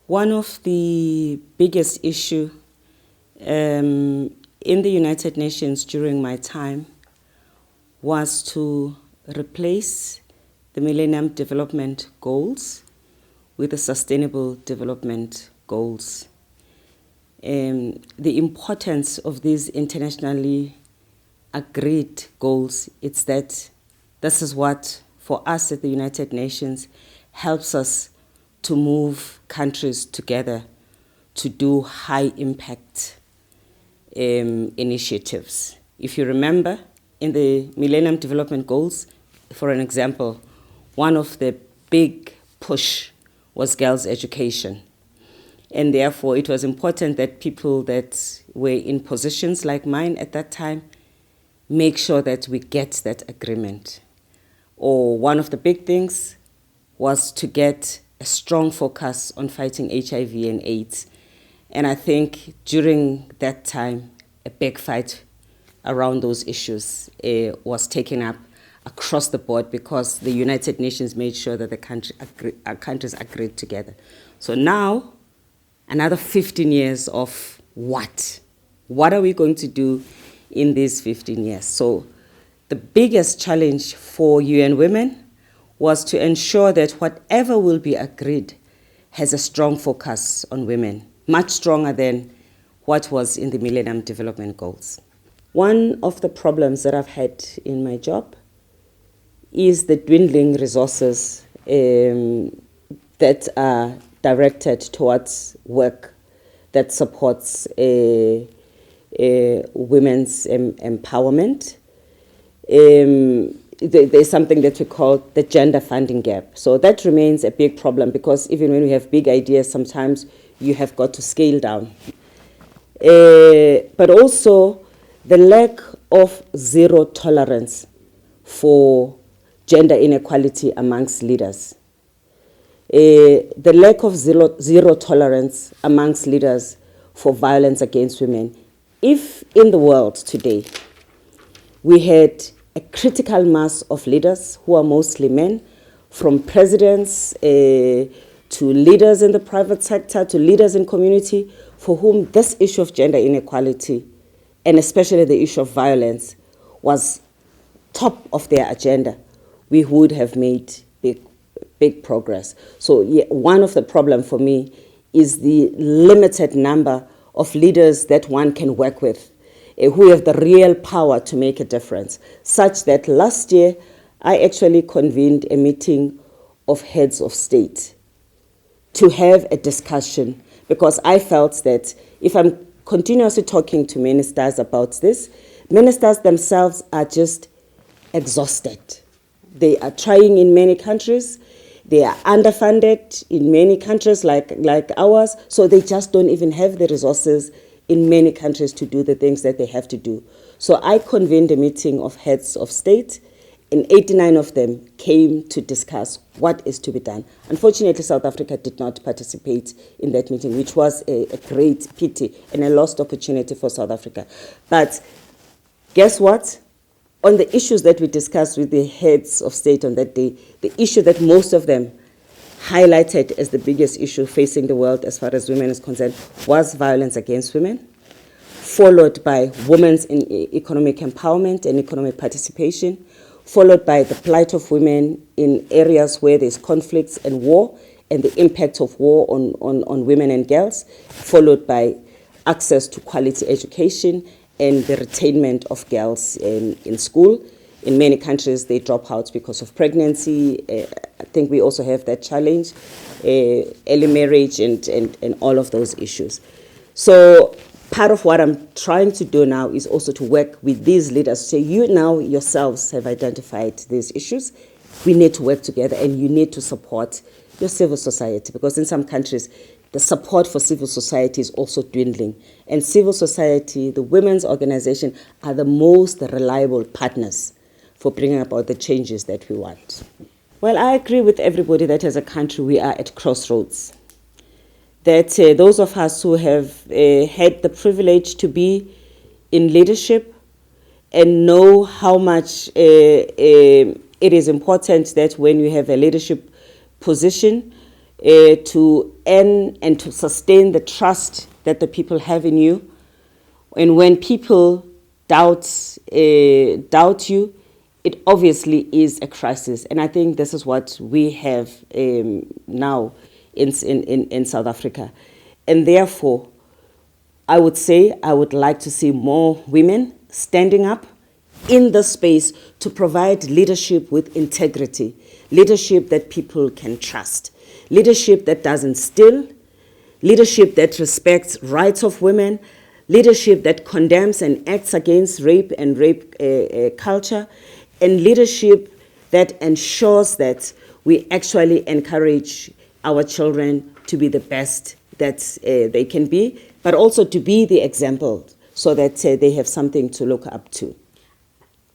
One of the biggest issues in the United Nations during my time was to replace the Millennium Development Goals with the Sustainable Development Goals. The importance of these internationally agreed goals is that this is what, for us at the United Nations, helps us to move countries together to do high impact initiatives. If you remember, in the Millennium Development Goals, for an example, one of the big push was girls' education. And therefore, it was important that people that were in positions like mine at that time make sure that we get that agreement. Or one of the big things was to get a strong focus on fighting HIV and AIDS. And I think during that time, a big fight around those issues was taken up across the board because the United Nations made sure that the countries agreed together. So now, another 15 years of what? What are we going to do in these 15 years? So the biggest challenge for UN Women was to ensure that whatever will be agreed has a strong focus on women, much stronger than what was in the Millennium Development Goals. One of the problems that I've had in my job is the dwindling resources that are directed towards work that supports women's empowerment. There's something that we call the gender funding gap. So that remains a big problem because even when we have big ideas, sometimes you have got to scale down. But also the lack of zero tolerance for gender inequality amongst leaders. The lack of zero tolerance amongst leaders for violence against women. If in the world today we had a critical mass of leaders who are mostly men, from presidents to leaders in the private sector, to leaders in community, for whom this issue of gender inequality, and especially the issue of violence, was top of their agenda, we would have made big progress. So one of the problems for me is the limited number of leaders that one can work with, who have the real power to make a difference, such that last year I actually convened a meeting of heads of state to have a discussion, because I felt that if I'm continuously talking to ministers about this, ministers themselves are just exhausted. They are trying in many countries. They are underfunded in many countries like ours, so they just don't even have the resources in many countries to do the things that they have to do. So I convened a meeting of heads of state, and 89 of them came to discuss what is to be done. Unfortunately, South Africa did not participate in that meeting, which was a great pity and a lost opportunity for South Africa. But guess what? On the issues that we discussed with the heads of state on that day, the issue that most of them highlighted as the biggest issue facing the world as far as women is concerned was violence against women, followed by women's economic empowerment and economic participation, followed by the plight of women in areas where there's conflicts and war and the impact of war on women and girls, followed by access to quality education and the retainment of girls in school. In many countries, they drop out because of pregnancy. I think we also have that challenge, early marriage and all of those issues. So part of what I'm trying to do now is also to work with these leaders. So you now yourselves have identified these issues. We need to work together, and you need to support your civil society, because in some countries, the support for civil society is also dwindling. And civil society, the women's organization, are the most reliable partners for bringing about the changes that we want. Well, I agree with everybody that as a country we are at crossroads. That those of us who have had the privilege to be in leadership and know how much it is important that when you have a leadership position, to earn and to sustain the trust that the people have in you. And when people doubt you, it obviously is a crisis. And I think this is what we have now in South Africa. And therefore, I would say I would like to see more women standing up in the space to provide leadership with integrity, leadership that people can trust, leadership that doesn't steal, leadership that respects rights of women, leadership that condemns and acts against rape and rape culture, and leadership that ensures that we actually encourage our children to be the best that they can be, but also to be the example so that they have something to look up to.